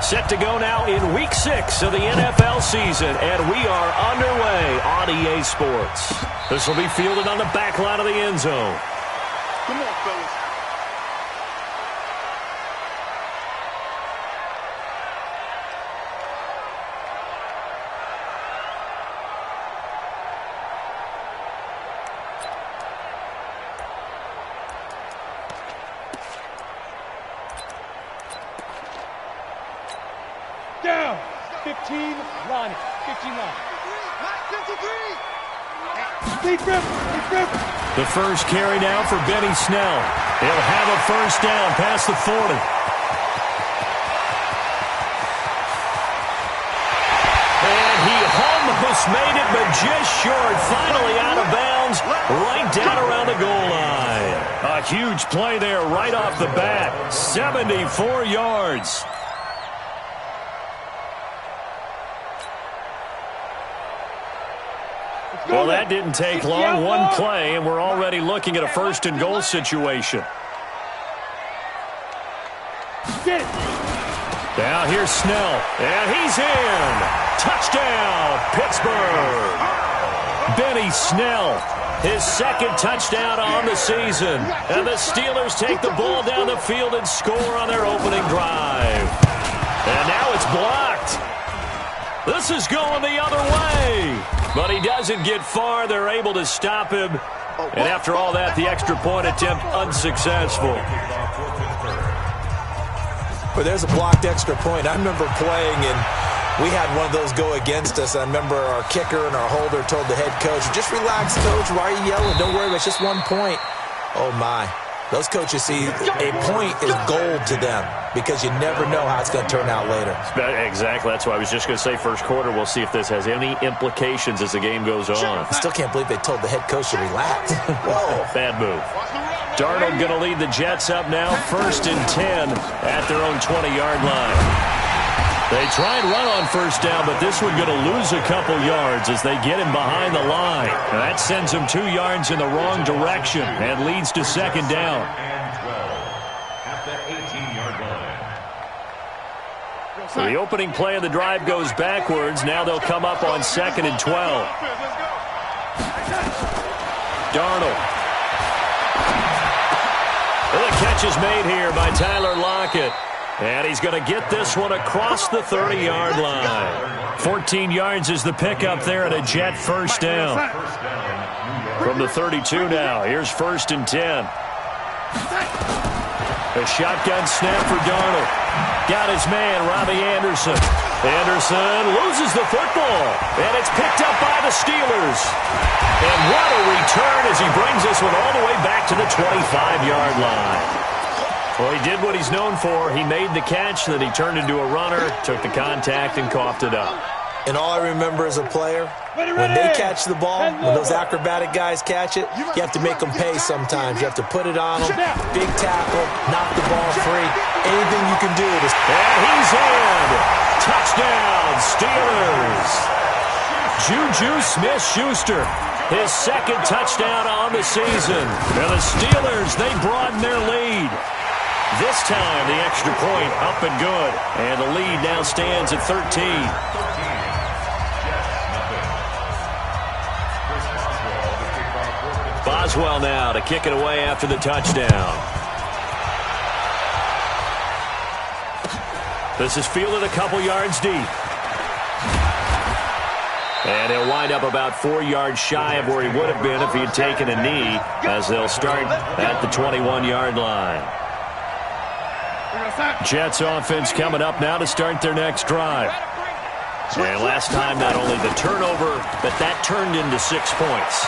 Set to go now in Week 6 of the NFL season, and we are underway on EA Sports. This will be fielded on the back line of the end zone. Come on, fellas. Down. 15, line it. 15 line. 53. Deep rip. The first carry now for Benny Snell. He'll have a first down past the 40. And he almost made it, but just short. Finally out of bounds, right down around the goal line. A huge play there right off the bat. 74 yards. Well, that didn't take long. One play, and we're already looking at a first and goal situation. Now here's Snell, and he's in. Touchdown, Pittsburgh. Benny Snell, his second touchdown on the season. And the Steelers take the ball down the field and score on their opening drive. And now it's blocked. This is going the other way. But he doesn't get far. They're able to stop him. And after all that, the extra point attempt unsuccessful. But there's a blocked extra point. I remember playing, and we had one of those go against us. I remember our kicker and our holder told the head coach, just relax, coach. Why are you yelling? Don't worry, it's just 1 point. Oh, my. Those coaches see a point is gold to them because you never know how it's going to turn out later. Exactly. That's why I was just going to say first quarter. We'll see if this has any implications as the game goes on. I still can't believe they told the head coach to relax. Whoa. Bad move. Darnold going to lead the Jets up now. 1st and 10 at their own 20-yard line. They try and run on first down, but this one going to lose a couple yards as they get him behind the line. Now that sends him 2 yards in the wrong direction and leads to second down. So the opening play of the drive goes backwards. Now they'll come up on 2nd and 12. Darnold. Well, the catch is made here by Tyler Lockett. And he's going to get this one across the 30-yard line. 14 yards is the pickup there and a Jet first down. From the 32 now, here's 1st and 10. A shotgun snap for Darnold. Got his man, Robbie Anderson. Anderson loses the football, and it's picked up by the Steelers. And what a return as he brings this one all the way back to the 25-yard line. Well, he did what he's known for. He made the catch, then he turned into a runner, took the contact, and coughed it up. And all I remember as a player, when they catch the ball, when those acrobatic guys catch it, you have to make them pay sometimes. You have to put it on them, big tackle, knock the ball free, anything you can do. And he's in. Touchdown, Steelers. Juju Smith-Schuster, his second touchdown on the season. And the Steelers, they broaden their lead. This time, the extra point up and good. And the lead now stands at 13. Boswell now to kick it away after the touchdown. This is fielded a couple yards deep. And he'll wind up about 4 yards shy of where he would have been if he had taken a knee, as they'll start at the 21-yard line. Jets offense coming up now to start their next drive. And last time, not only the turnover, but that turned into 6 points.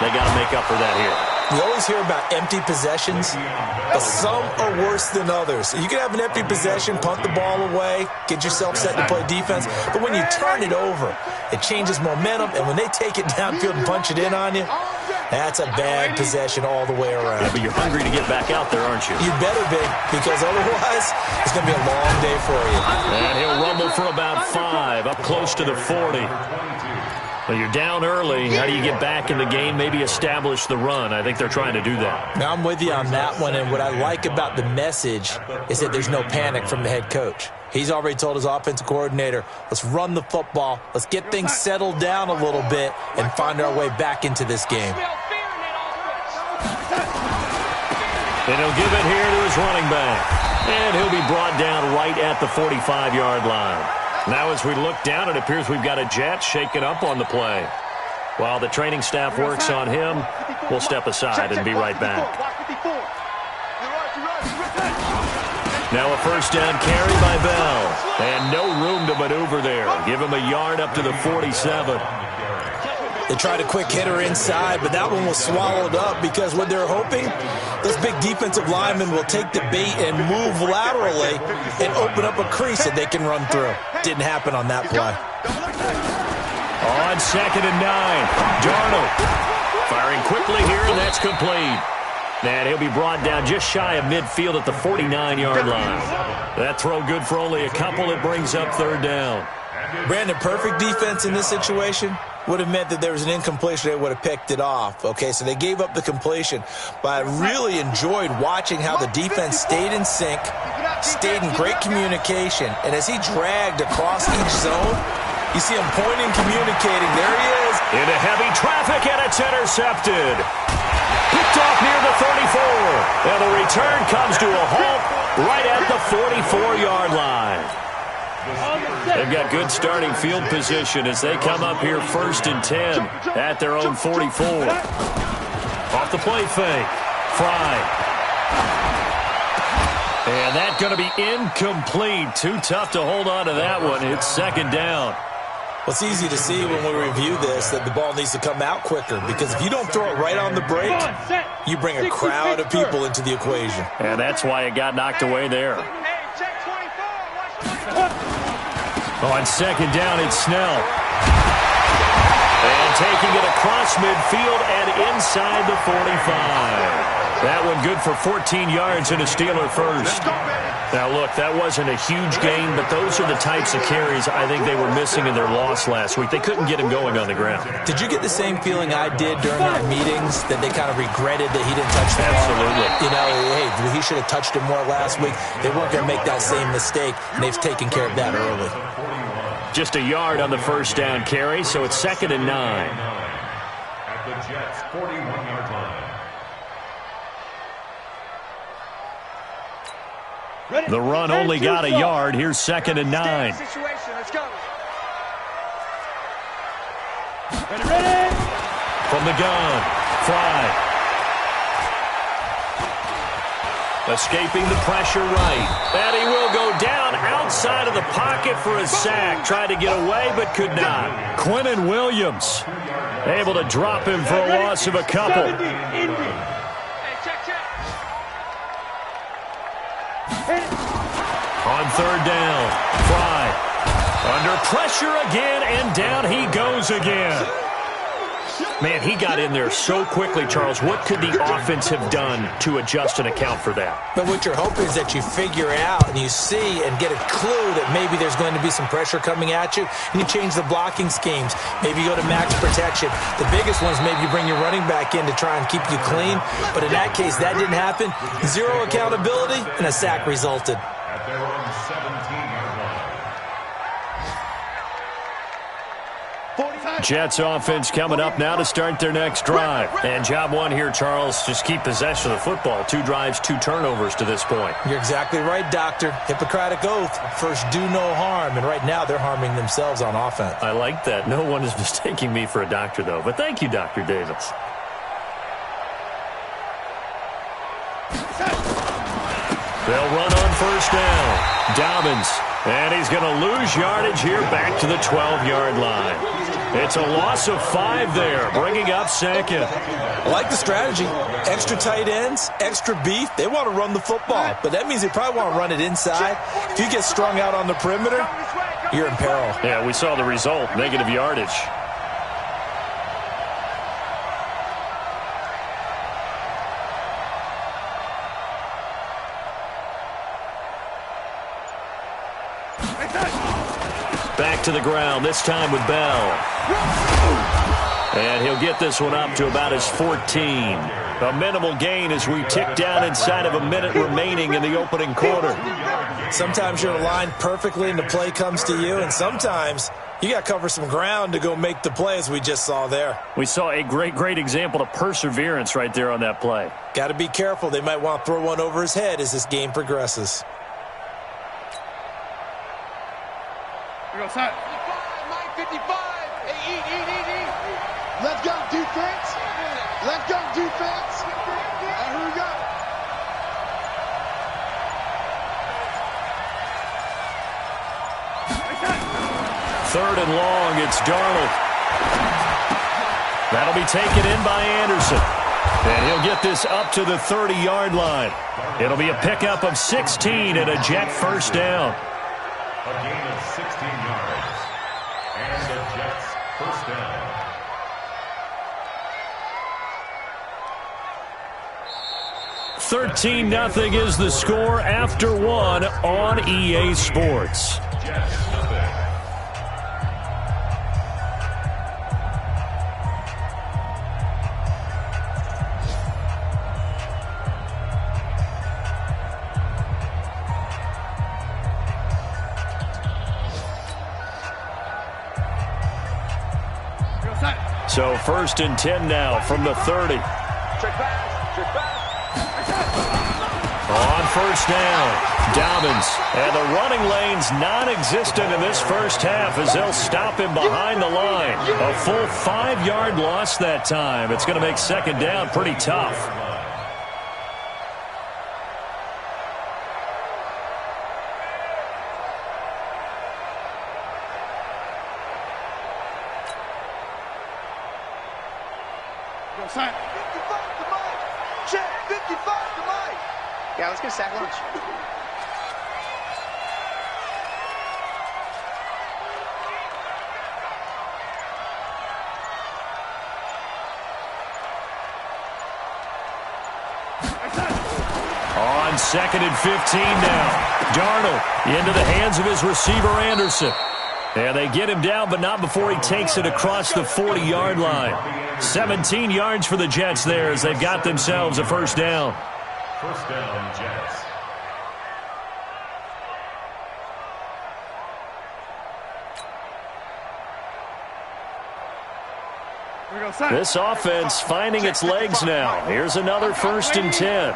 They got to make up for that here. You always hear about empty possessions, but some are worse than others. You can have an empty possession, punt the ball away, get yourself set to play defense, but when you turn it over, it changes momentum, and when they take it downfield and punch it in on you, that's a bad possession all the way around. Yeah, but you're hungry to get back out there, aren't you? You better be, because otherwise, it's going to be a long day for you. And he'll rumble for about 5, up close to the 40. Well, you're down early. How do you get back in the game, maybe establish the run? I think they're trying to do that. Now, I'm with you on that one, and what I like about the message is that there's no panic from the head coach. He's already told his offensive coordinator, let's run the football, let's get things settled down a little bit and find our way back into this game. And he'll give it here to his running back. And he'll be brought down right at the 45-yard line. Now as we look down, it appears we've got a Jet shaken up on the play. While the training staff works on him, we'll step aside and be right back. Now a first down carry by Bell. And no room to maneuver there. Give him a yard up to the 47. They tried a quick hitter inside, but that one was swallowed up because what they're hoping, those big defensive linemen will take the bait and move laterally and open up a crease that they can run through. Didn't happen on that play. On 2nd and 9, Darnold firing quickly here, and that's complete. And he'll be brought down just shy of midfield at the 49-yard line. That throw good for only a couple. It brings up 3rd down. Brandon, perfect defense in this situation would have meant that there was an incompletion. They would have picked it off. Okay, so they gave up the completion. But I really enjoyed watching how the defense stayed in sync, stayed in great communication. And as he dragged across each zone, you see him pointing, communicating. There he is. Into heavy traffic, and it's intercepted. Picked off near the 34. And the return comes to a halt right at the 44-yard line. They've got good starting field position as they come up here 1st and 10 at their own 44. Off the play fake. Fry. And that's going to be incomplete. Too tough to hold on to that one. It's 2nd down. Well, it's easy to see when we review this that the ball needs to come out quicker because if you don't throw it right on the break, you bring a crowd of people into the equation. And that's why it got knocked away there. On 2nd down, it's Snell. And taking it across midfield and inside the 45. That one good for 14 yards and a Steeler first. Now, look, that wasn't a huge gain, but those are the types of carries I think they were missing in their loss last week. They couldn't get him going on the ground. Did you get the same feeling I did during our meetings, that they kind of regretted that he didn't touch the ball? Absolutely. You know, hey, he should have touched it more last week. They weren't going to make that same mistake, and they've taken care of that early. Just a yard on the first down carry, so it's 2nd and 9. At the Jets' 41-yard line. The run only got a yard. Here's 2nd and 9. Let's go. Ready. From the gun, Fry. Escaping the pressure right. And he will go down outside of the pocket for a sack. Tried to get away, but could not. Quinnen Williams able to drop him for a loss of a couple. On 3rd down, Fry. Under pressure again, and down he goes again. Man, he got in there so quickly, Charles. What could the offense have done to adjust and account for that? But what you're hoping is that you figure out and you see and get a clue that maybe there's going to be some pressure coming at you, and you change the blocking schemes. Maybe you go to max protection. The biggest one is maybe you bring your running back in to try and keep you clean. But in that case, that didn't happen. Zero accountability, and a sack resulted. At their own 17-yard line. Jets offense coming up now to start their next drive. And job one here, Charles, just keep possession of the football. 2 drives, 2 turnovers to this point. You're exactly right, Doctor. Hippocratic oath. First, do no harm. And right now, they're harming themselves on offense. I like that. No one is mistaking me for a doctor, though. But thank you, Dr. Davis. They'll run on first down. Dobbins. And he's going to lose yardage here back to the 12-yard line. It's a loss of 5 there, bringing up 2nd. I like the strategy. Extra tight ends, extra beef. They want to run the football, but that means they probably want to run it inside. If you get strung out on the perimeter, you're in peril. Yeah, we saw the result, negative yardage. Back to the ground, this time with Bell. And he'll get this one up to about his 14. A minimal gain as we tick down inside of a minute remaining in the opening quarter. Sometimes you're aligned perfectly and the play comes to you, and sometimes you got to cover some ground to go make the play, as we just saw there. We saw a great example of perseverance right there on that play. Got to be careful. They might want to throw one over his head as this game progresses. We go, set. 55, 55. Hey, eat. Let's go, defense. Let's go, defense. Here we go. Third and long, it's Darnold. That'll be taken in by Anderson. And he'll get this up to the 30-yard line. It'll be a pickup of 16 and a Jet first down. A gain of 16 yards. And the Jets first down. 13-0 is the score after one on EA Sports. Jets nothing. So first and 10 now from the 30. Check back. On first down, Dobbins. And the running lane's non-existent in this first half as they'll stop him behind the line. A full 5-yard loss that time. It's going to make second down pretty tough. Sign. 55 to Mike. Check. 55 to Mike. Yeah, let's get a sack lunch. On second and 15 now. Darnold into the hands of his receiver, Anderson. And they get him down, but not before he takes it across the 40-yard line. 17 yards for the Jets there as they've got themselves a first down. First down, Jets. This offense finding its legs now. Here's another first and 10.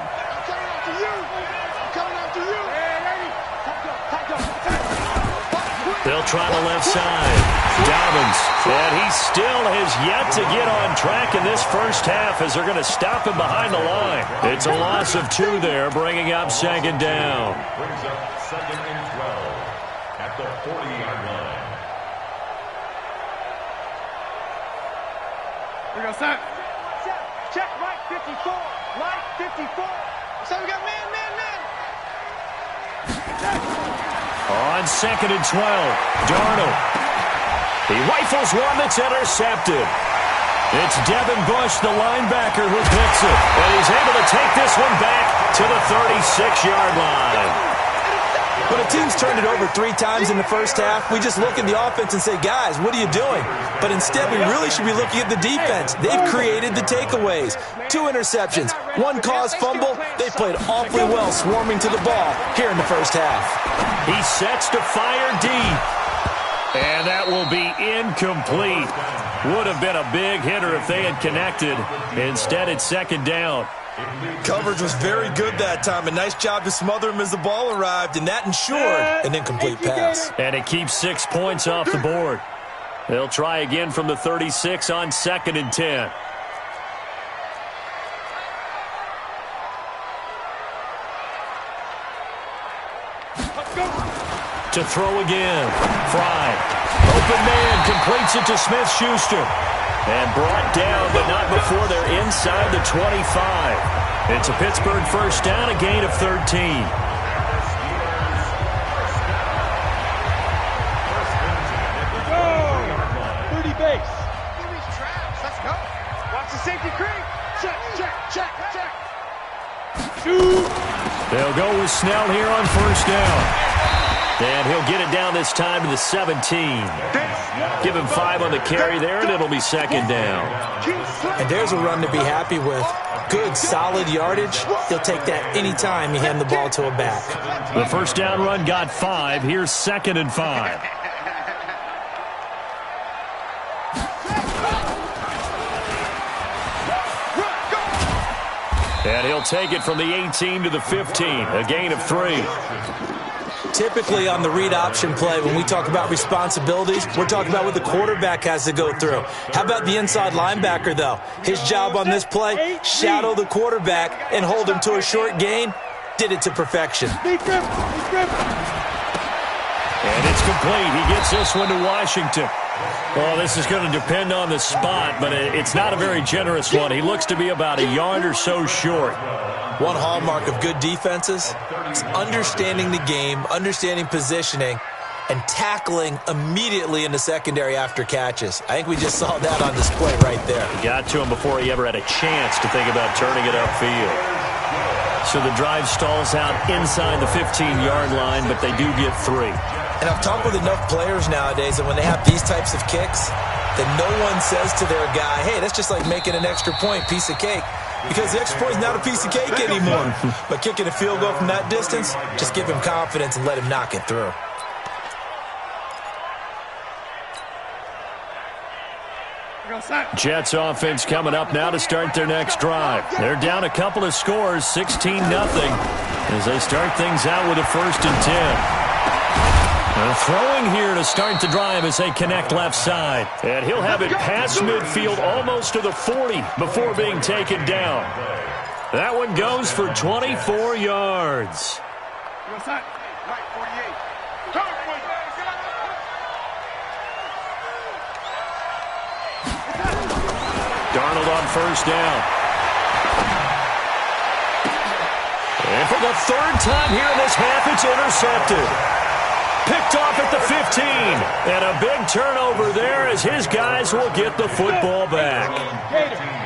They'll try the left side. Dobbins. And he still has yet to get on track in this first half as they're going to stop him behind the line. It's a loss of 2 there, bringing up second down. Brings up second and 12 at the 40-yard line. We go, set. Check, right 54. Right 54. So we got man. On second and 12, Darnold. He rifles one that's intercepted. It's Devin Bush, the linebacker, who picks it. And he's able to take this one back to the 36-yard line. When a team's turned it over 3 times in the first half, we just look at the offense and say, guys, what are you doing? But instead, we really should be looking at the defense. They've created the takeaways. 2 interceptions, 1 caused fumble. They played awfully well swarming to the ball here in the first half. He sets to fire deep. And that will be incomplete. Would have been a big hitter if they had connected. Instead, it's second down. Coverage was very good that time. A nice job to smother him as the ball arrived, and that ensured an incomplete pass. And it keeps 6 points off the board. They'll try again from the 36 on second and 10. To throw again. Fry. Open man completes it to Smith-Schuster. And brought down, but not before they're inside the 25. It's a Pittsburgh first down, a gain of 13. 30 base. Let's go. Watch the safety creep. Check. Shoot. They'll go with Snell here on first down. And he'll get it down this time to the 17. Give him 5 on the carry there, and it'll be second down. And there's a run to be happy with. Good, solid yardage. He'll take that anytime you hand the ball to a back. The first down run got 5. Here's 2nd and 5. And he'll take it from the 18 to the 15, a gain of 3. Typically on the read option play, when we talk about responsibilities, we're talking about what the quarterback has to go through. How about the inside linebacker, though? His job on this play, shadow the quarterback and hold him to a short gain. Did it to perfection. And it's complete. He gets this one to Washington. Well, this is going to depend on the spot, but it's not a very generous one. He looks to be about a yard or so short. One hallmark of good defenses is understanding the game, understanding positioning, and tackling immediately in the secondary after catches. I think we just saw that on display right there. He got to him before he ever had a chance to think about turning it upfield. So the drive stalls out inside the 15-yard line, but they do get 3. And I've talked with enough players nowadays that when they have these types of kicks, that no one says to their guy, hey, that's just like making an extra point, piece of cake. Because the extra point is not a piece of cake anymore. But kicking a field goal from that distance, just give him confidence and let him knock it through. Jets offense coming up now to start their next drive. They're down a couple of scores, 16-0, as they start things out with a 1st and 10. They're throwing here to start the drive as they connect left side. And he'll have it past midfield almost to the 40 before being taken down. That one goes for 24 yards. Darnold on 1st down. And for the 3rd time here in this half, it's intercepted. Picked off at the 15. And a big turnover there as his guys will get the football back.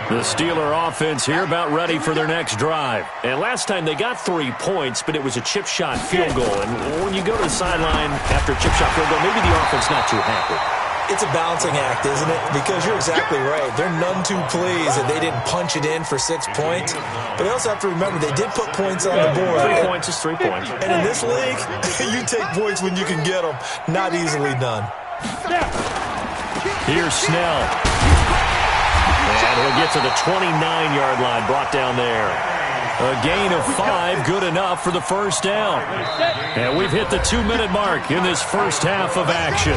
The Steeler offense here about ready for their next drive. And last time they got 3 points, but it was a chip shot field goal. And when you go to the sideline after a chip shot field goal, maybe the offense not too happy. It's a balancing act, isn't it? Because you're exactly right. They're none too pleased that they didn't punch it in for 6 points. But they also have to remember they did put points on the board. 3 points is 3 points. And in this league, you take points when you can get them. Not easily done. Here's Snell. And he'll get to the 29-yard line, brought down there. A gain of 5, good enough for the 1st down. And we've hit the 2-minute mark in this first half of action.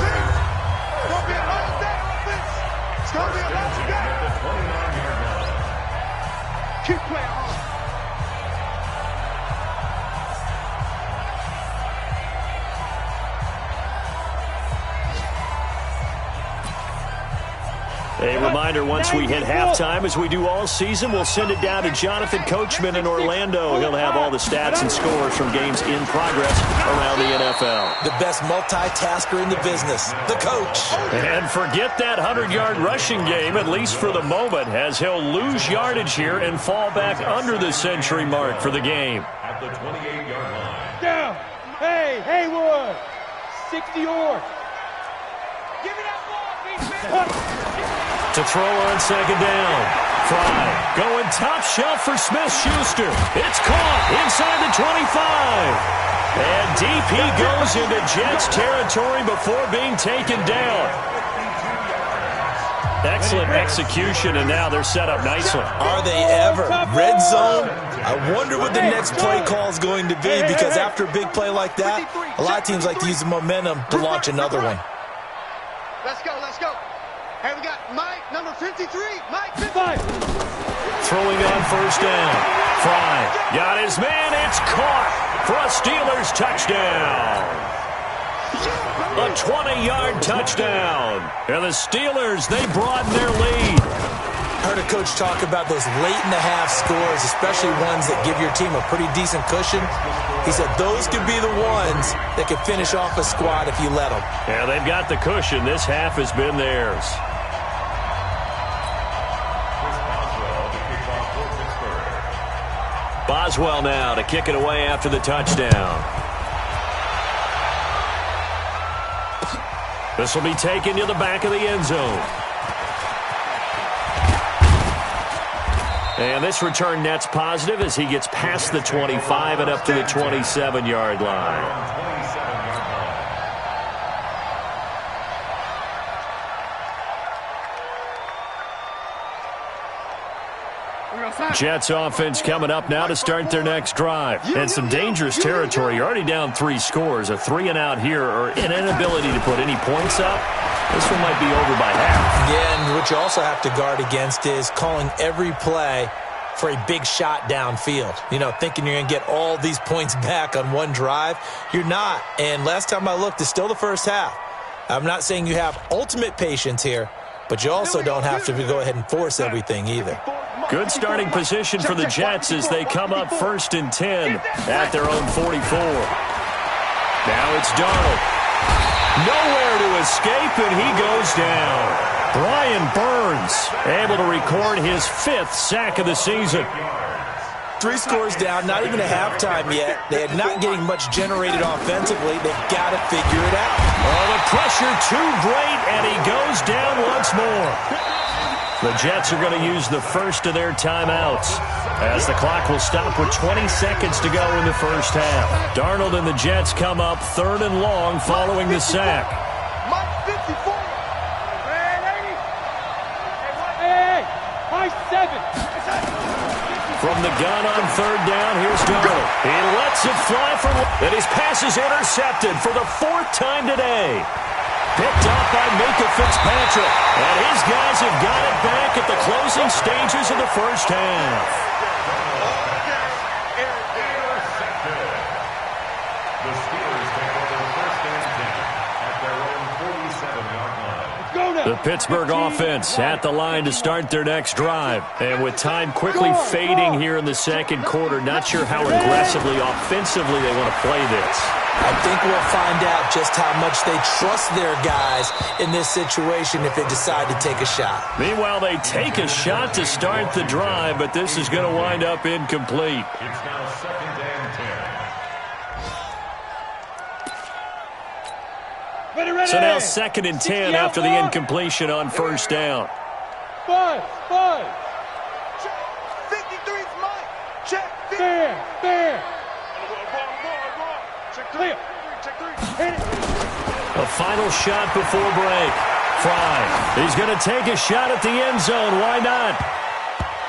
Keep playing hard. A reminder, once we hit halftime, as we do all season, we'll send it down to Jonathan Coachman in Orlando. He'll have all the stats and scores from games in progress around the NFL. The best multitasker in the business, the coach. And forget that 100-yard rushing game, at least for the moment, as he'll lose yardage here and fall back under the century mark for the game. At the 28-yard line. Down. Hey, Haywood. 60 yards. Give me that ball, defense. To throw on 2nd down. Fry going top shelf for Smith-Schuster. It's caught inside the 25. And DP goes into Jets territory before being taken down. Excellent execution, and now they're set up nicely. Are they ever? Red zone? I wonder what the next play call is going to be, because after a big play like that, a lot of teams like to use the momentum to launch another one. Let's go, let's go. Hey, we got Mike, number 53. Mike, 55. Throwing on 1st down. Fry got his man. It's caught for a Steelers touchdown. A 20-yard touchdown. And the Steelers, they broaden their lead. Heard a coach talk about those late-in-the-half scores, especially ones that give your team a pretty decent cushion. He said those could be the ones that could finish off a squad if you let them. Yeah, they've got the cushion. This half has been theirs. Boswell now to kick it away after the touchdown. This will be taken to the back of the end zone. And this return net's positive as he gets past the 25 and up to the 27-yard line. Jets offense coming up now to start their next drive. And some dangerous territory. You're already down 3 scores. A 3-and-out here or an inability to put any points up. This one might be over by half. Yeah, and what you also have to guard against is calling every play for a big shot downfield. You know, thinking you're going to get all these points back on one drive. You're not. And last time I looked, it's still the first half. I'm not saying you have ultimate patience here, but you also don't have to go ahead and force everything either. Good starting position for the Jets as they come up 1st and 10 at their own 44. Now it's Darnold. Nowhere to escape, and he goes down. Brian Burns able to record his 5th sack of the season. 3 scores down, not even a halftime yet. They are not getting much generated offensively. They've got to figure it out. Oh, the pressure too great, and he goes down once more. The Jets are going to use the first of their timeouts as the clock will stop with 20 seconds to go in the first half. Darnold and the Jets come up 3rd and long following the sack. From the gun on 3rd down, here's Darnold. He lets it fly and his pass is intercepted for the 4th time today. Picked up by Minka Fitzpatrick. And his guys have got it back at the closing stages of the first half. The Steelers take over 1st and 10 at their own 47-yard line. The Pittsburgh offense at the line to start their next drive. And with time quickly fading here in the second quarter, not sure how aggressively, offensively they want to play this. I think we'll find out just how much they trust their guys in this situation if they decide to take a shot. Meanwhile, they take a shot to start the drive, but this is going to wind up incomplete. It's now 2nd and 10. So now 2nd and 10 after the incompletion on 1st down. 5. 53's Mike. Check. Fair. Clear. A final shot before break. Fry. He's going to take a shot at the end zone. Why not?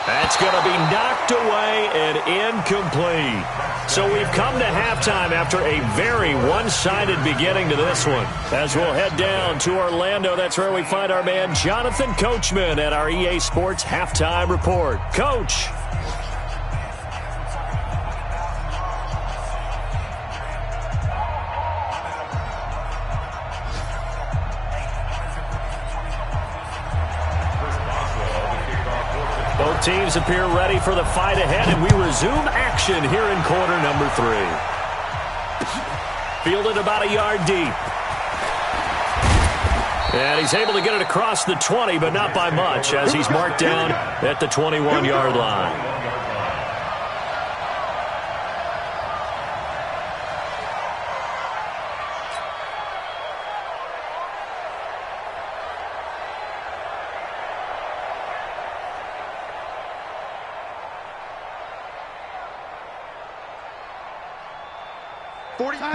That's going to be knocked away and incomplete. So we've come to halftime after a very one-sided beginning to this one. As we'll head down to Orlando, that's where we find our man Jonathan Coachman at our EA Sports Halftime Report. Coach. Both teams appear ready for the fight ahead, and we resume action here in quarter number 3. Fielded about a yard deep. And he's able to get it across the 20, but not by much, as he's marked down at the 21-yard line.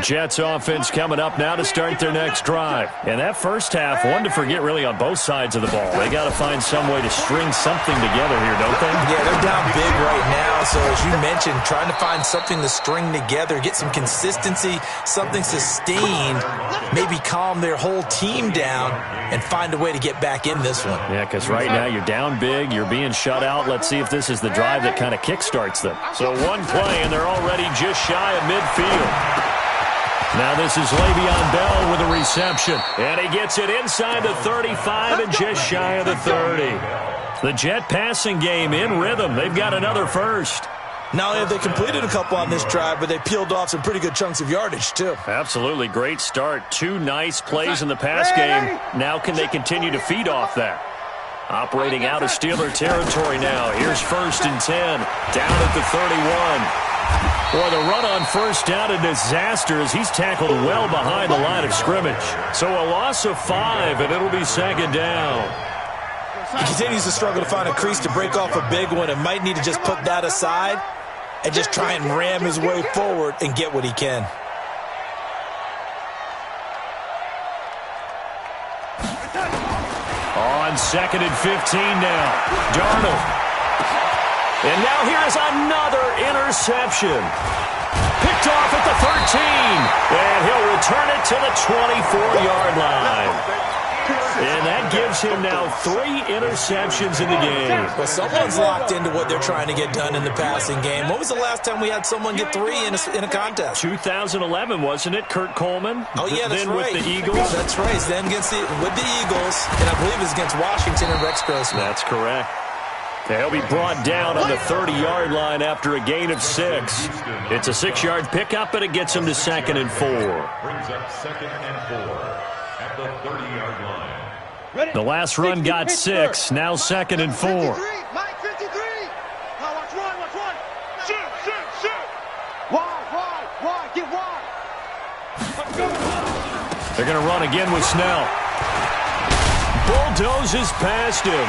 Jets offense coming up now to start their next drive. And that first half, one to forget really on both sides of the ball. They got to find some way to string something together here, don't they? Yeah, they're down big right now. So as you mentioned, trying to find something to string together, get some consistency, something sustained, maybe calm their whole team down and find a way to get back in this one. Yeah, because right now you're down big, you're being shut out. Let's see if this is the drive that kind of kickstarts them. So one play, and they're already just shy of midfield. Now this is Le'Veon Bell with a reception. And he gets it inside the 35 and just shy of the 30. The Jet passing game in rhythm. They've got another first. Not only have they completed a couple on this drive, but they peeled off some pretty good chunks of yardage, too. Absolutely. Great start. 2 nice plays in the pass game. Now can they continue to feed off that? Operating out of Steeler territory now. Here's 1st and 10. Down at the 31. Boy, the run on first down, a disaster as he's tackled well behind the line of scrimmage. So a loss of 5, and it'll be second down. He continues to struggle to find a crease to break off a big one and might need to just put that aside and just try and ram his way forward and get what he can. On 2nd and 15 now, Darnold. And now here's another interception. Picked off at the 13, and he'll return it to the 24-yard line. And that gives him now 3 interceptions in the game. Well, someone's locked into what they're trying to get done in the passing game. When was the last time we had someone get 3 in a contest? 2011, wasn't it, Kurt Coleman? Oh, yeah, that's then right. With the Eagles? That's right. Then with the Eagles, and I believe it's against Washington and Rex Grossman. That's correct. They'll be brought down on the 30-yard line after a gain of 6. It's a 6-yard pickup, and it gets him to 2nd and 4. Brings up 2nd and 4 at the 30-yard line. The last run got 6, now 2nd and 4. Mike 53. Now watch one. Shoot. Wide. Get wide. Let's go. They're going to run again with Snell. Bulldozes past him.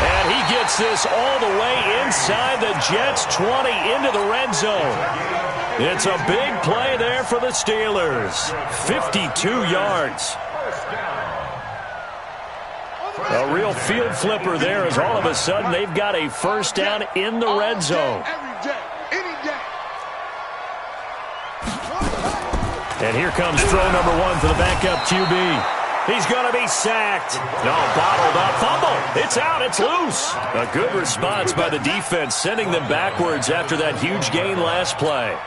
And he gets this all the way inside the Jets' 20 into the red zone. It's a big play there for the Steelers. 52 yards. A real field flipper there as all of a sudden they've got a first down in the red zone. And here comes throw number 1 for the backup QB. He's going to be sacked. No, bottled up. Fumble. It's out. It's loose. A good response by the defense, sending them backwards after that huge gain last play.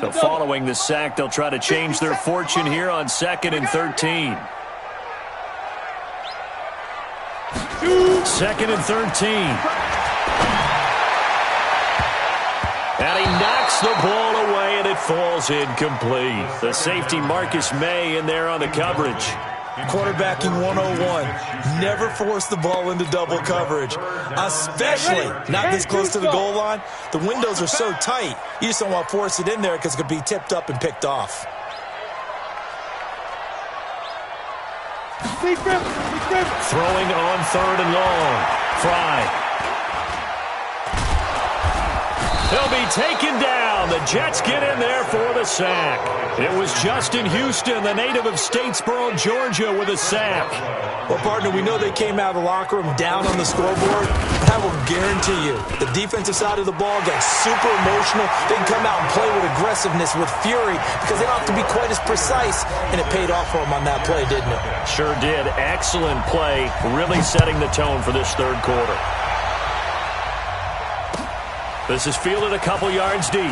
So following the sack, they'll try to change their fortune here on 2nd and 13. 2nd and 13. And he knocks the ball away, and it falls incomplete. The safety, Marcus May, in there on the coverage. Quarterbacking 101. Never force the ball into double coverage, especially not this close to the goal line. The windows are so tight, you just don't want to force it in there because it could be tipped up and picked off. Throwing on 3rd and long. Fry. He'll be taken down. The Jets get in there for the sack. It was Justin Houston, the native of Statesboro, Georgia, with a sack. Well, partner, we know they came out of the locker room down on the scoreboard, but I will guarantee you the defensive side of the ball got super emotional. They can come out and play with aggressiveness, with fury, because they don't have to be quite as precise, and it paid off for them on that play, didn't it? Sure did. Excellent play, really setting the tone for this 3rd quarter. This is fielded a couple yards deep.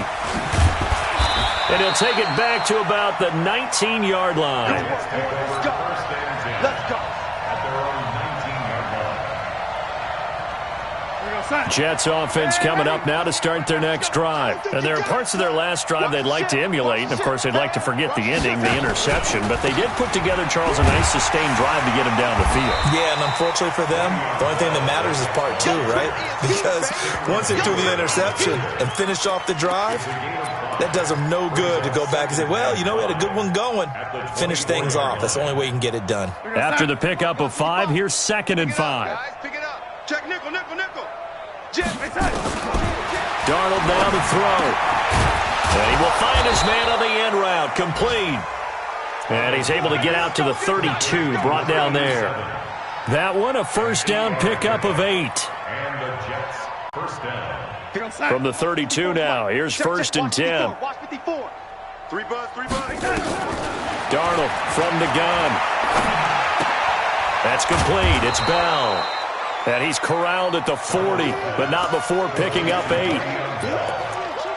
And he'll take it back to about the 19-yard line. Let's go. Jets offense coming up now to start their next drive. And there are parts of their last drive they'd like to emulate. And, of course, they'd like to forget the ending, the interception. But they did put together, Charles, a nice sustained drive to get him down the field. Yeah, and unfortunately for them, the only thing that matters is part 2, right? Because once they threw the interception and finished off the drive, that does them no good to go back and say, well, you know, we had a good one going. Finish things off. That's the only way you can get it done. After the pickup of 5, here's 2nd and 5. Pick it up. Check nickel. Darnold now to throw. And he will find his man on the end route. Complete. And he's able to get out to the 32, brought down there. That one, a first down pickup of 8. And the Jets first down. From the 32 now, here's 1st and 10. Watch 54. 3 buzz. Darnold from the gun. That's complete. It's Bell. And he's corralled at the 40, but not before picking up 8.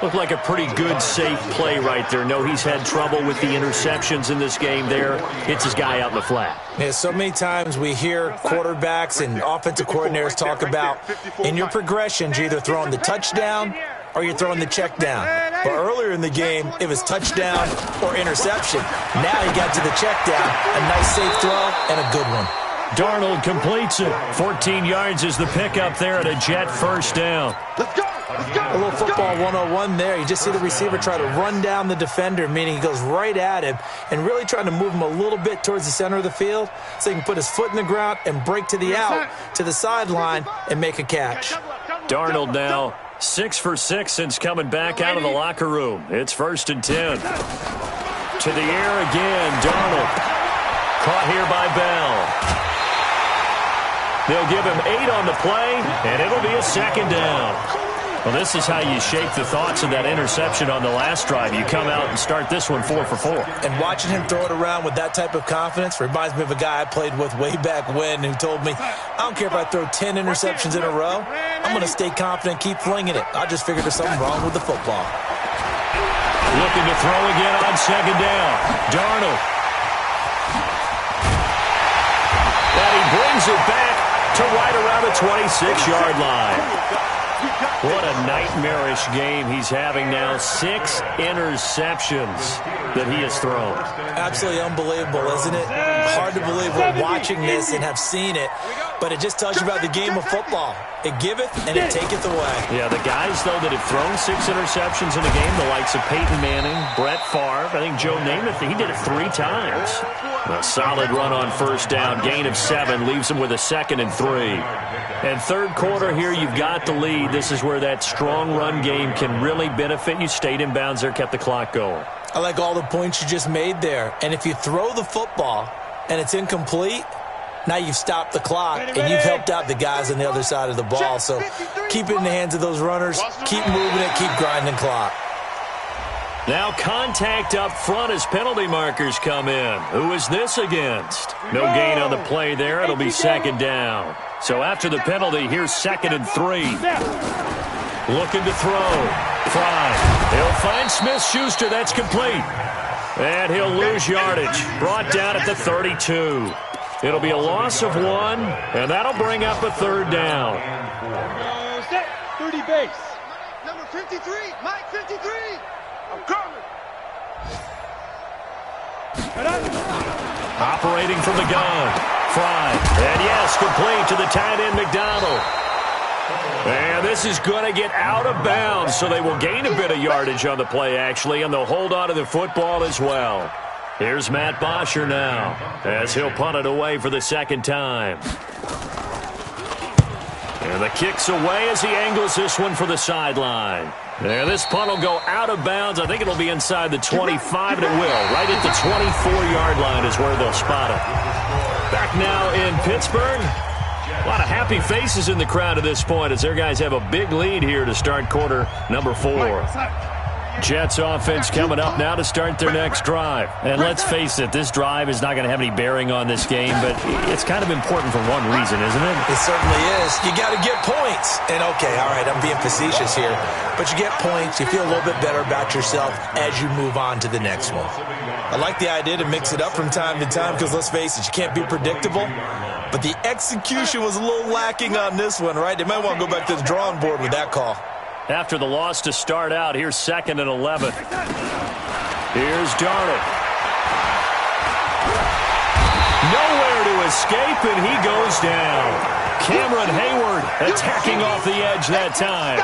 Looked like a pretty good, safe play right there. No, he's had trouble with the interceptions in this game there. Hits his guy out in the flat. Yeah, so many times we hear quarterbacks and offensive coordinators talk about in your progressions, you're either throwing the touchdown or you're throwing the check down. But earlier in the game, it was touchdown or interception. Now he got to the check down, a nice safe throw, and a good one. Darnold completes it. 14 yards is the pickup there at a Jet first down. Let's go. Let's go. A little football 101 there. You just see the receiver try to run down the defender, meaning he goes right at him and really trying to move him a little bit towards the center of the field so he can put his foot in the ground and break to the out, to the sideline, and make a catch. Darnold now 6 for 6 since coming back out of the locker room. It's 1st and 10. To the air again, Darnold. Caught here by Bell. They'll give him 8 on the play, and it'll be a 2nd down. Well, this is how you shape the thoughts of that interception on the last drive. You come out and start this one 4 for 4. And watching him throw it around with that type of confidence reminds me of a guy I played with way back when who told me, I don't care if I throw 10 interceptions in a row, I'm going to stay confident, keep flinging it. I just figured there's something wrong with the football. Looking to throw again on 2nd down. Darnold. And he brings it back to right around the 26-yard line. What a nightmarish game he's having now. 6 interceptions that he has thrown. Absolutely unbelievable, isn't it? Hard to believe we're watching this and have seen it, but it just tells you about the game of football. It giveth and it taketh away. Yeah, the guys, though, that have thrown 6 interceptions in a game, the likes of Peyton Manning, Brett Favre, I think Joe Namath, he did it 3 times. A solid run on 1st down, gain of 7, leaves him with a 2nd and 3. And 3rd quarter here, you've got the lead. This is where that strong run game can really benefit you. Stayed in bounds there, kept the clock going. I like all the points you just made there. And if you throw the football and it's incomplete, now you've stopped the clock and you've helped out the guys on the other side of the ball. So keep it in the hands of those runners. Keep moving it. Keep grinding clock. Now contact up front as penalty markers come in. Who is this against? No gain on the play there. It'll be 2nd down. So after the penalty, here's 2nd and 3. Looking to throw. Fry. He'll find Smith-Schuster. That's complete. And he'll lose yardage. Brought down at the 32. It'll be a loss of 1, and that'll bring up a 3rd down. Set. 30 base. Number 53. Mike 53. I'm coming. Operating from the gun. Fry. And yes, complete to the tight end, McDonald. And this is going to get out of bounds, so they will gain a bit of yardage on the play, actually, and they'll hold on to the football as well. Here's Matt Bosher now, as he'll punt it away for the 2nd time. And the kick's away as he angles this one for the sideline. And this punt will go out of bounds. I think it'll be inside the 25, and it will. Right at the 24-yard line is where they'll spot it. Back now in Pittsburgh. A lot of happy faces in the crowd at this point as their guys have a big lead here to start quarter number 4. Jets offense coming up now to start their next drive. And let's face it, this drive is not going to have any bearing on this game, but it's kind of important for one reason, isn't it? It certainly is. You got to get points. And okay, all right, I'm being facetious here, but you get points, you feel a little bit better about yourself as you move on to the next one. I like the idea to mix it up from time to time because let's face it, you can't be predictable. But the execution was a little lacking on this one, right? They might want to go back to the drawing board with that call. After the loss to start out, here's 2nd and 11. Here's Darnold. Nowhere to escape, and he goes down. Cameron Hayward attacking off the edge that time.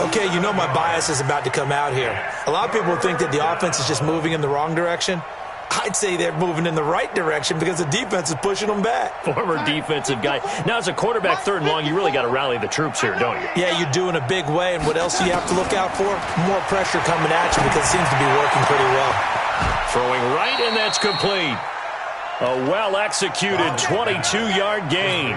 Okay, you know my bias is about to come out here. A lot of people think that the offense is just moving in the wrong direction. I'd say they're moving in the right direction because the defense is pushing them back. Former defensive guy. Now, as a quarterback 3rd and long, you really got to rally the troops here, don't you? Yeah, you do in a big way. And what else do you have to look out for? More pressure coming at you because it seems to be working pretty well. Throwing right, and that's complete. A well-executed 22-yard gain.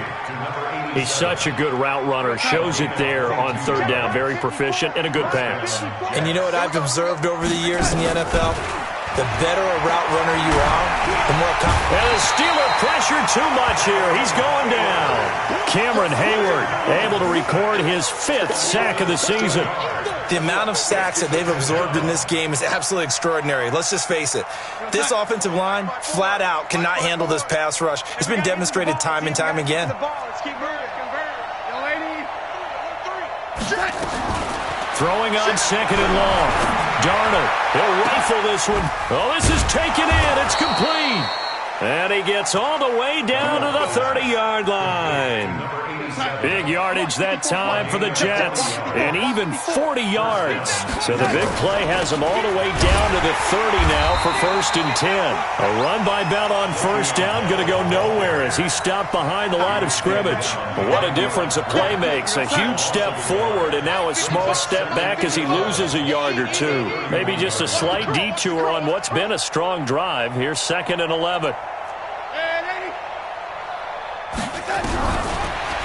He's such a good route runner. Shows it there on 3rd down. Very proficient and a good pass. And you know what I've observed over the years in the NFL? The better a route runner you are, the more confident. And the Steeler pressure too much here. He's going down. Cameron Hayward able to record his 5th sack of the season. The amount of sacks that they've absorbed in this game is absolutely extraordinary. Let's just face it. This offensive line, flat out, cannot handle this pass rush. It's been demonstrated time and time again. Throwing on second and long. Darnold, he'll rifle this one. Oh, this is taken in. It's complete. And he gets all the way down to the 30-yard line. Big yardage that time for the Jets, and even 40 yards. So the big play has them all the way down to the 30 now for 1st and 10. A run by Bell on 1st down, going to go nowhere as he stopped behind the line of scrimmage. What a difference a play makes. A huge step forward and now a small step back as he loses a yard or two. Maybe just a slight detour on what's been a strong drive. Here's 2nd and 11.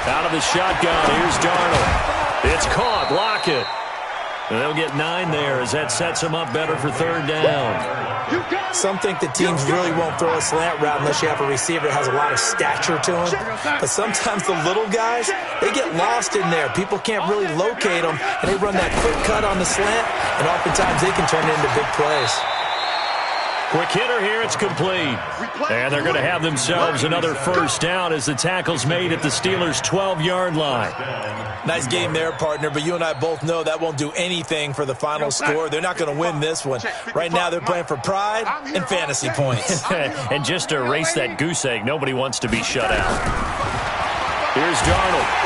Out of the shotgun, here's Darnold. It's caught, Lockett. And they'll get 9 there as that sets them up better for 3rd down. Some think the teams really won't throw a slant route unless you have a receiver that has a lot of stature to him. But sometimes the little guys, they get lost in there. People can't really locate them, and they run that quick cut on the slant, and oftentimes they can turn it into big plays. Quick hitter here, it's complete. And they're going to have themselves another 1st down as the tackle's made at the Steelers' 12-yard line. Nice game there, partner, but you and I both know that won't do anything for the final score. They're not going to win this one. Right now they're playing for pride and fantasy points. And just to erase that goose egg, nobody wants to be shut out. Here's Darnold.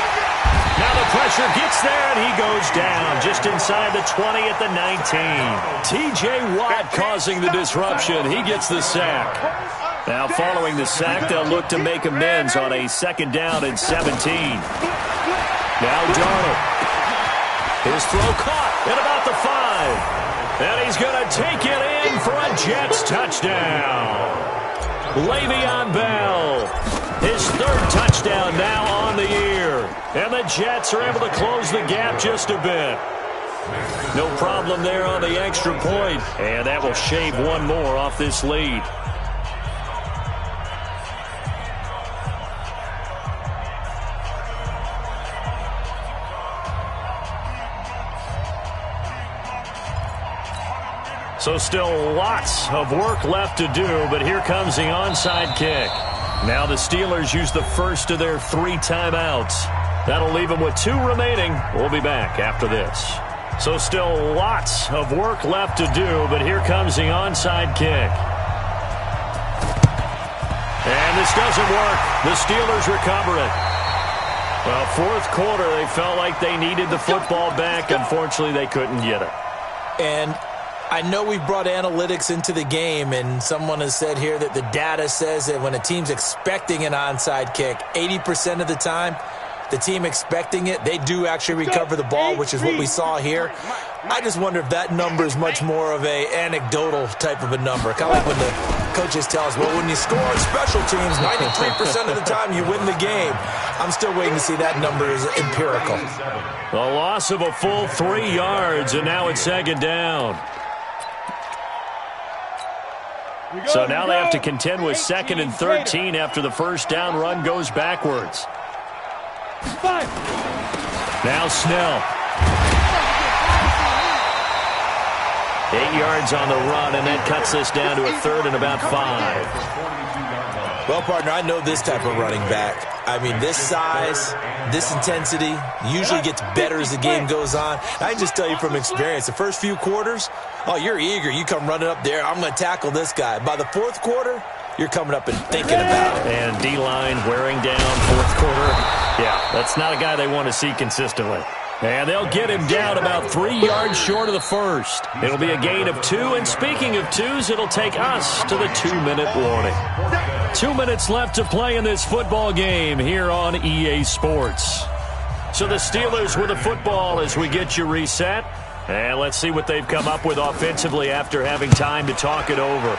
Now the pressure gets there, and he goes down just inside the 20 at the 19. T.J. Watt causing the disruption. He gets the sack. Now following the sack, they'll look to make amends on a 2nd down and 17. Now Darnold. His throw caught at about the 5. And he's going to take it in for a Jets touchdown. Le'Veon Bell. His 3rd touchdown now on the year. And the Jets are able to close the gap just a bit. No problem there on the extra point. And that will shave one more off this lead. So still lots of work left to do, but here comes the onside kick. Now the Steelers use the first of their 3 timeouts. That'll leave them with 2 remaining. We'll be back after this. So still lots of work left to do, but here comes the onside kick. And this doesn't work. The Steelers recover it. Well, 4th quarter, they felt like they needed the football back. Unfortunately, they couldn't get it. And I know we brought analytics into the game, and someone has said here that the data says that when a team's expecting an onside kick, 80% of the time, the team expecting it, they do actually recover the ball, which is what we saw here. I just wonder if that number is much more of a anecdotal type of a number. Kind of like when the coaches tell us, well, when you score on special teams, 93% of the time you win the game. I'm still waiting to see that number is empirical. A loss of a full 3 yards, and now it's 2nd down. So now they have to contend with 2nd and 13 after the 1st down run goes backwards. Now Snell. 8 yards on the run, and that cuts this down to a 3rd and about 5. Well, partner, I know this type of running back. I mean, this size, this intensity usually gets better as the game goes on. I can just tell you from experience, the first few quarters, oh, you're eager. You come running up there, I'm going to tackle this guy. By the 4th quarter, you're coming up and thinking about it. And D-line wearing down 4th quarter. Yeah, that's not a guy they want to see consistently. And they'll get him down about 3 yards short of the 1st. It'll be a gain of 2, and speaking of 2s, it'll take us to the 2-minute warning. 2 minutes left to play in this football game here on EA Sports. So the Steelers with the football as we get you reset. And let's see what they've come up with offensively after having time to talk it over.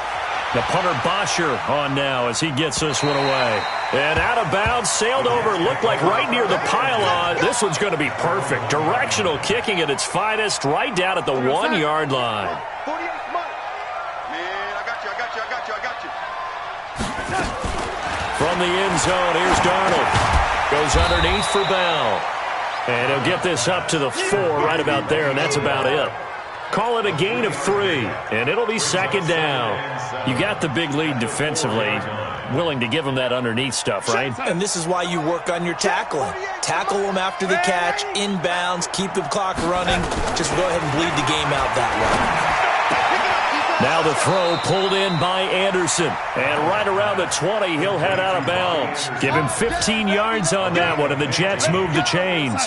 The punter Bosher on now as he gets this one away. And out of bounds, sailed over, looked like right near the pylon. This one's going to be perfect. Directional kicking at its finest, right down at the 1-yard line. From the end zone, here's Darnold. Goes underneath for Bell. And he'll get this up to the 4 right about there, and that's about it. Call it a gain of 3, and it'll be 2nd down. You got the big lead defensively. willing to give them that underneath stuff, right? And this is why you work on your tackling. Tackle them after the catch, inbounds, keep the clock running. Just go ahead and bleed the game out that way. Now the throw pulled in by Anderson. And right around the 20, he'll head out of bounds. Give him 15 yards on that one, and the Jets move the chains.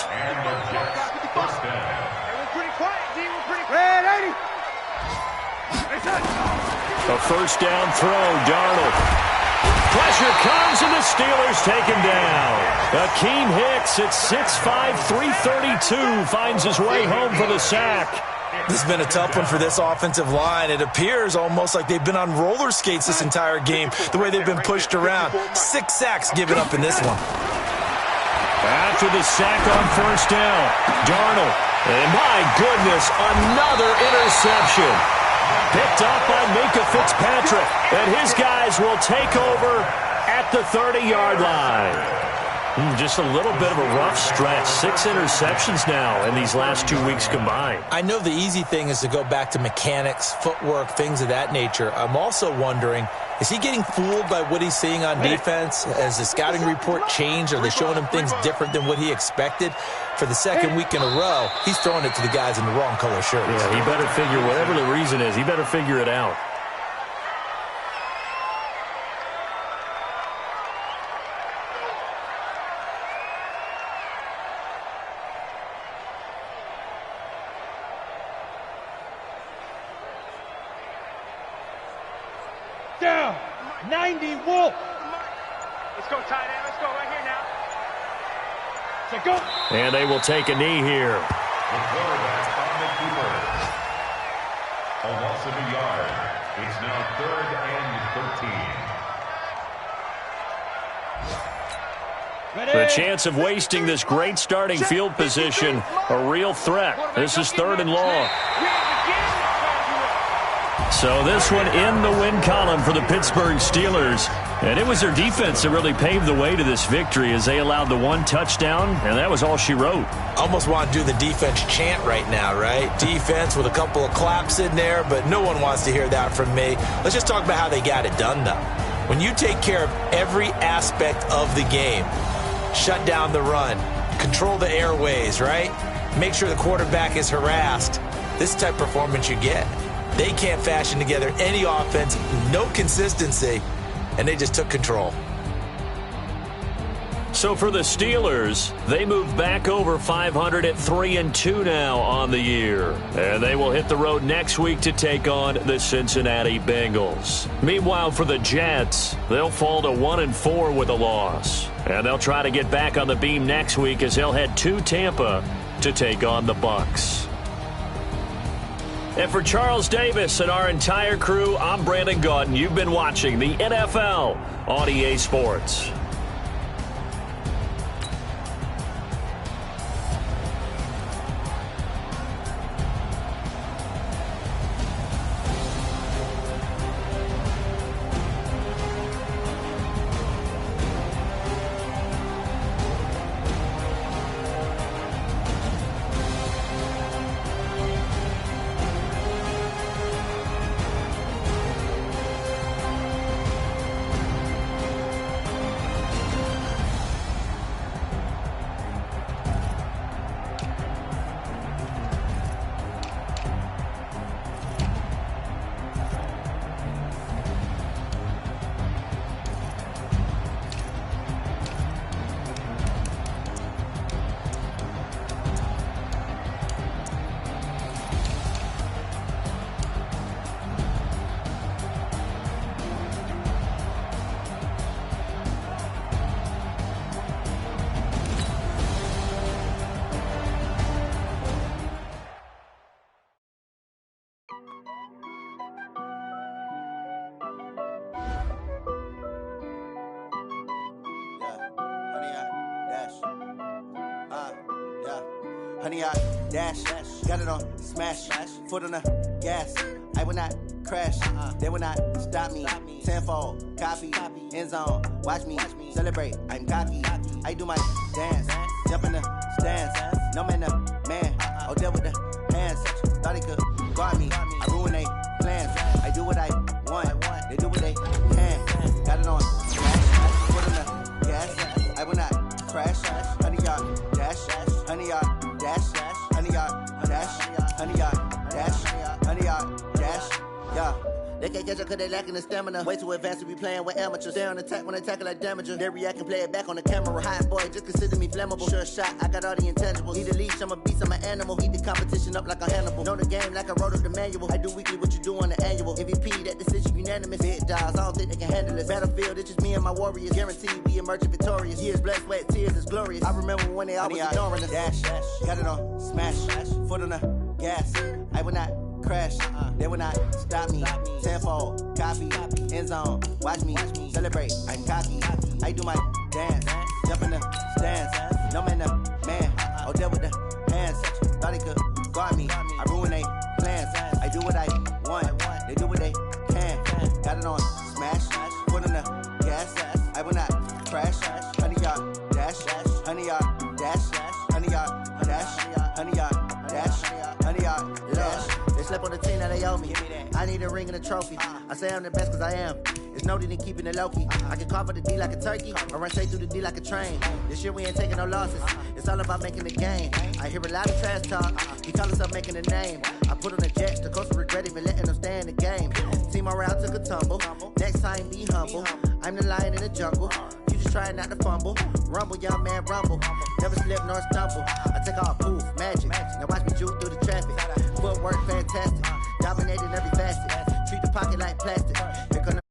A first down throw, Darnold. Pressure comes, and the Steelers take him down. Akeem Hicks at 6'5", 332 finds his way home for the sack. This has been a tough one for this offensive line. It appears almost like they've been on roller skates this entire game, the way they've been pushed around. 6 sacks given up in this one. After the sack on first down, Darnold. And my goodness, another interception. Picked up by Minkah Fitzpatrick. And his guys will take over at the 30-yard line. Just a little bit of a rough stretch. 6 interceptions now in these last 2 weeks combined. I know the easy thing is to go back to mechanics, footwork, things of that nature. I'm also wondering, is he getting fooled by what he's seeing on defense? Has the scouting report changed? Are they showing him things different than what he expected? For the second week in a row, he's throwing it to the guys in the wrong color shirts. Yeah, he better figure, whatever the reason is, he better figure it out. Down. 90 Wolf. Let's go tight end. Let's go right here now. So go. And they will take a knee here. The quarterback on the keeper. A loss of a yard. It's now 3rd and 13. The chance of wasting this great starting field position, a real threat. This is 3rd and long. So this one in the win column for the Pittsburgh Steelers. And it was their defense that really paved the way to this victory as they allowed the 1 touchdown, and that was all she wrote. Almost want to do the defense chant right now, right? Defense with a couple of claps in there, but no one wants to hear that from me. Let's just talk about how they got it done, though. When you take care of every aspect of the game, shut down the run, control the airways, right? Make sure the quarterback is harassed. This type of performance you get. They can't fashion together any offense, no consistency, and they just took control. So for the Steelers, they move back over 500 at 3-2 now on the year. And they will hit the road next week to take on the Cincinnati Bengals. Meanwhile, for the Jets, they'll fall to 1-4 with a loss. And they'll try to get back on the beam next week as they'll head to Tampa to take on the Bucs. And for Charles Davis and our entire crew, I'm Brandon Gaudin. You've been watching the NFL on EA Sports. Honey, I dash, got it on smash, foot on the gas. I will not crash, they will not stop me. Tenfold, copy, end zone, watch me celebrate. I'm cocky, I do my dance, jump in the stands. No man, the man, oh, deal with the hands. Thought he could guard me, I ruin they plans. I do what I want, they do what they can. Got it on Yeah. They can't catch up cause they lacking the stamina. Way too advanced to be playing with amateurs. Stay on attack when they tackle like damager. They react and play it back on the camera. Hot boy, just consider me flammable. Sure shot, I got all the intangibles. Need a leash, I'm a beast, I'm an animal. Eat the competition up like a Hannibal. Know the game like I wrote up the manual. I do weekly what you do on the annual. MVP, that decision unanimous. Big dogs, I don't think they can handle this. Battlefield, it's just me and my warriors. Guaranteed we emerging victorious. Years, blood, sweat, tears, it's glorious. I remember when they always ignoring us. Dash, got it on, smash, foot on the gas. I will not crash, they will not stop me. Tenfold, copy, end zone, watch me celebrate. I'm cocky, I do my dance, jump in the stands. No man, the man, oh, there with the hands. Thought he could guard me, I ruin they plans. I do what I want, they do what they can. Got it on smash, foot on the gas. I will not crash, 100-yard dash, 100-yard dash, 100-yard dash, 100-yard dash, 100-yard dash. They slept on the team that they owe me. I need a ring and a trophy. I say I'm the best cause I am. It's no need in keeping it low-key. I can carve up the D like a turkey or run straight through the D like a train. This year we ain't taking no losses. It's all about making the game. I hear a lot of trash talk. He call himself making a name. I put on the Jets. The coach will regret even letting them stay in the game. Team morale took a tumble. Next time be humble. I'm the lion in the jungle. You just trying not to fumble. Rumble, young man, rumble. Never slip nor stumble. I take all poof, magic. Now watch me juke through the traffic. Footwork fantastic. Dominating every facet. Treat the pocket like plastic. Here come the